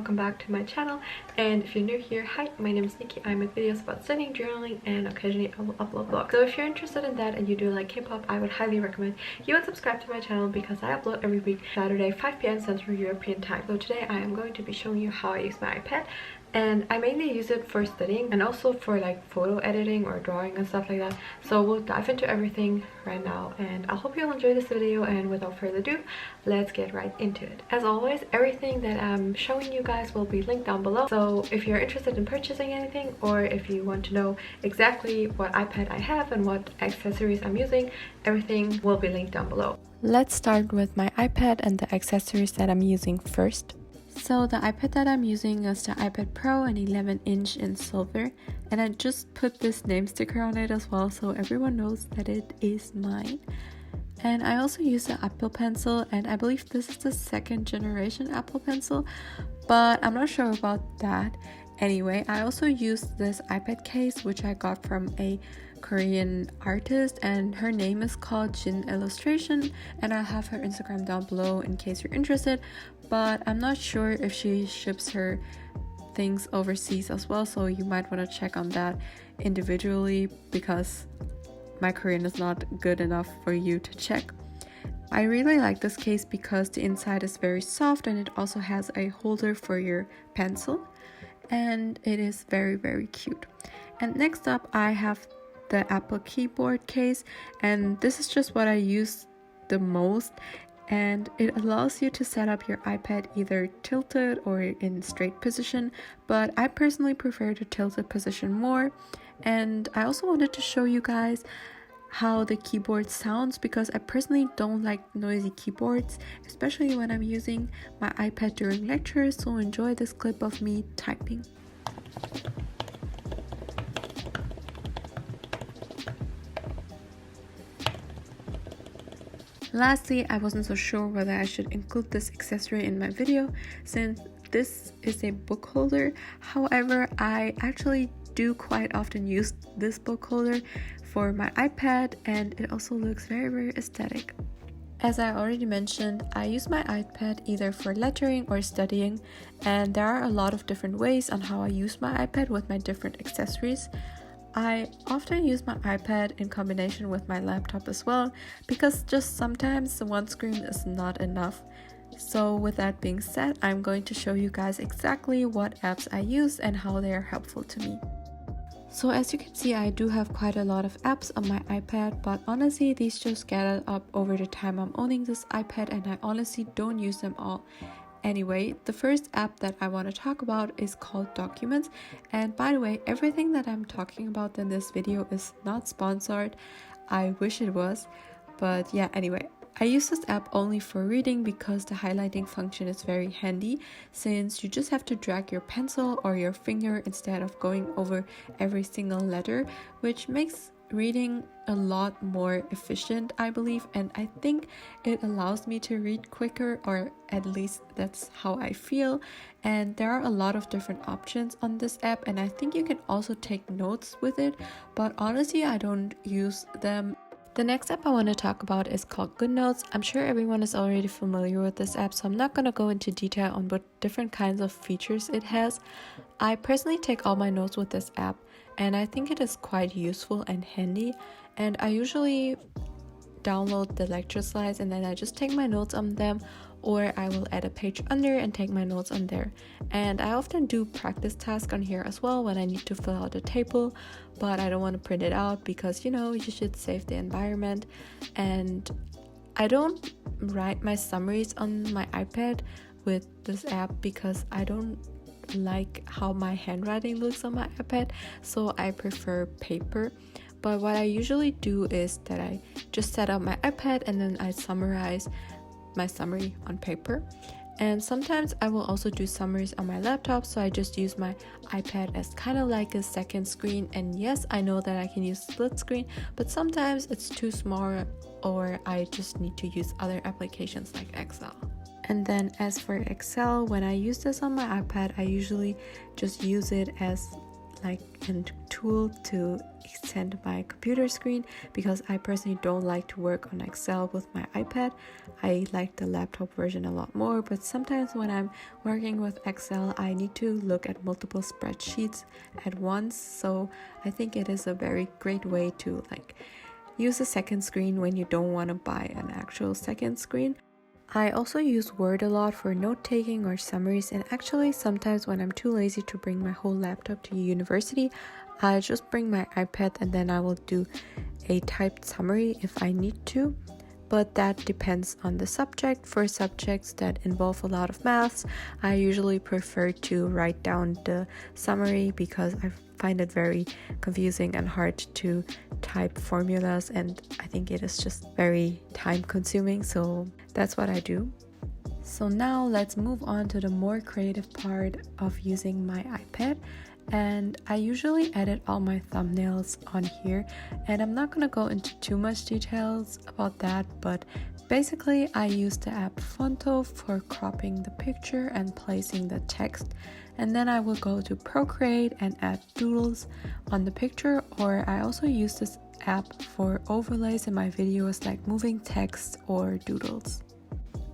welcome back to my channel. And if you're new here, hi, my name is Nikki. I make videos about studying, journaling, and occasionally I will upload vlogs. So if you're interested in that and you do like K-pop, I would highly recommend you would subscribe to my channel because I upload every week, Saturday 5 p.m. Central European time. So today I am going to be showing you how I use my iPad. And I mainly use it for studying and also for like photo editing or drawing and stuff like that. So we'll dive into everything right now, and I hope you'll enjoy this video. And without further ado, let's get right into it. As always, everything that I'm showing you guys will be linked down below. So if you're interested in purchasing anything, or if you want to know exactly what iPad I have and what accessories I'm using, everything will be linked down below. Let's start with my iPad and the accessories that I'm using first. So the iPad that I'm using is the iPad Pro, an 11-inch in silver, and I just put this name sticker on it as well so everyone knows that it is mine. And I also use the Apple Pencil, and I believe this is the second generation Apple Pencil, but I'm not sure about that. Anyway, I also use this iPad case which I got from a Korean artist, and her name is called Jin Illustration, and I'll have her Instagram down below in case you're interested, but I'm not sure if she ships her things overseas as well, so you might want to check on that individually because my Korean is not good enough for you to check. I really like this case because the inside is very soft and it also has a holder for your pencil, and it is very cute. And next up I have the Apple keyboard case, and this is just what I use the most, and it allows you to set up your iPad either tilted or in straight position, but I personally prefer the tilted position more. And I also wanted to show you guys how the keyboard sounds because I personally don't like noisy keyboards, especially when I'm using my iPad during lectures, so enjoy this clip of me typing. Lastly, I wasn't so sure whether I should include this accessory in my video since this is a book holder. However, I actually do quite often use this book holder for my iPad, and it also looks very aesthetic. As I already mentioned, I use my iPad either for lettering or studying, and there are a lot of different ways on how I use my iPad with my different accessories. I often use my iPad in combination with my laptop as well because just sometimes the one screen is not enough. So with that being said, I'm going to show you guys exactly what apps I use and how they are helpful to me. So as you can see, I do have quite a lot of apps on my iPad, but honestly these just gathered up over the time I'm owning this iPad, and I honestly don't use them all. Anyway, the first app that I want to talk about is called Documents, and by the way, everything that I'm talking about in this video is not sponsored. I wish it was, but yeah, anyway, I use this app only for reading because the highlighting function is very handy since you just have to drag your pencil or your finger instead of going over every single letter, which makes reading a lot more efficient, I believe, and I think it allows me to read quicker, or at least that's how I feel. And there are a lot of different options on this app, and I think you can also take notes with it, but honestly I don't use them. The next app I want to talk about is called Goodnotes. I'm sure everyone is already familiar with this app, so I'm not going to go into detail on what different kinds of features it has. I personally take all my notes with this app, and I think it is quite useful and handy, and I usually download the lecture slides and then I just take my notes on them, or I will add a page under and take my notes on there. And I often do practice tasks on here as well when I need to fill out a table, but I don't want to print it out because you should save the environment. And I don't write my summaries on my iPad with this app because I don't like how my handwriting looks on my iPad, so I prefer paper. But what I usually do is that I just set up my iPad and then I summarize my summary on paper. And sometimes I will also do summaries on my laptop, so I just use my iPad as kind of like a second screen. And yes, I know that I can use split screen, but sometimes it's too small or I just need to use other applications like Excel. And then as for Excel, when I use this on my iPad, I usually just use it as like a tool to extend my computer screen, because I personally don't like to work on Excel with my iPad. I like the laptop version a lot more, but sometimes when I'm working with Excel, I need to look at multiple spreadsheets at once. So I think it is a very great way to like use a second screen when you don't want to buy an actual second screen. I also use Word a lot for note-taking or summaries, and actually sometimes when I'm too lazy to bring my whole laptop to university, I just bring my iPad and then I will do a typed summary if I need to. But that depends on the subject. For subjects that involve a lot of maths, I usually prefer to write down the summary because I find it very confusing and hard to type formulas, and I think it is just very time consuming, so that's what I do. So now let's move on to the more creative part of using my iPad. And I usually edit all my thumbnails on here, and I'm not gonna go into too much details about that, but basically I use the app Phonto for cropping the picture and placing the text, and then I will go to Procreate and add doodles on the picture, or I also use this app for overlays in my videos like moving text or doodles.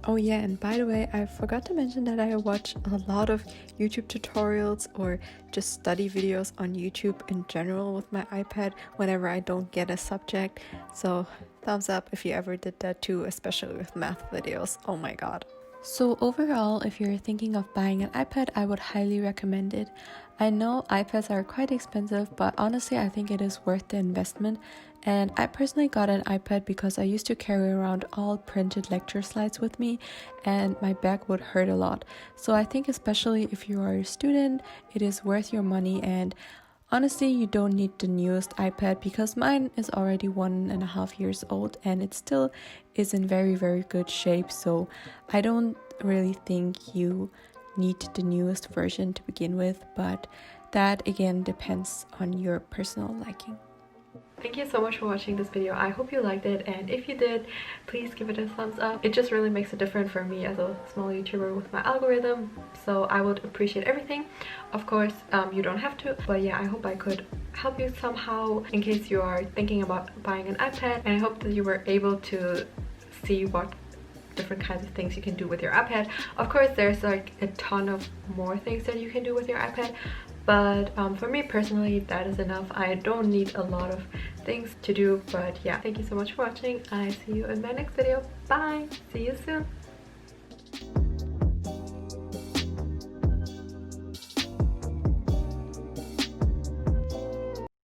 Oh yeah, and by the way, I forgot to mention that I watch a lot of YouTube tutorials or just study videos on YouTube in general with my iPad whenever I don't get a subject. So thumbs up if you ever did that too, especially with math videos. Oh my god. So overall, if you're thinking of buying an iPad, I would highly recommend it. I know iPads are quite expensive, but honestly I think it is worth the investment. And I personally got an iPad because I used to carry around all printed lecture slides with me and my back would hurt a lot. So I think especially if you are a student, it is worth your money. And honestly, you don't need the newest iPad because mine is already 1.5 years old and it still is in very, very good shape. So I don't really think you need the newest version to begin with, but that again depends on your personal liking. Thank you so much for watching this video. I hope you liked it, and if you did, please give it a thumbs up. It just really makes a difference for me as a small YouTuber with my algorithm, so I would appreciate everything. Of course, you don't have to, but yeah, I hope I could help you somehow in case you are thinking about buying an iPad, and I hope that you were able to see what different kinds of things you can do with your iPad. Of course, there's like a ton of more things that you can do with your iPad, but for me personally, that is enough. I don't need a lot of things to do, but yeah, thank you so much for watching. I see you in my next video. Bye! See you soon!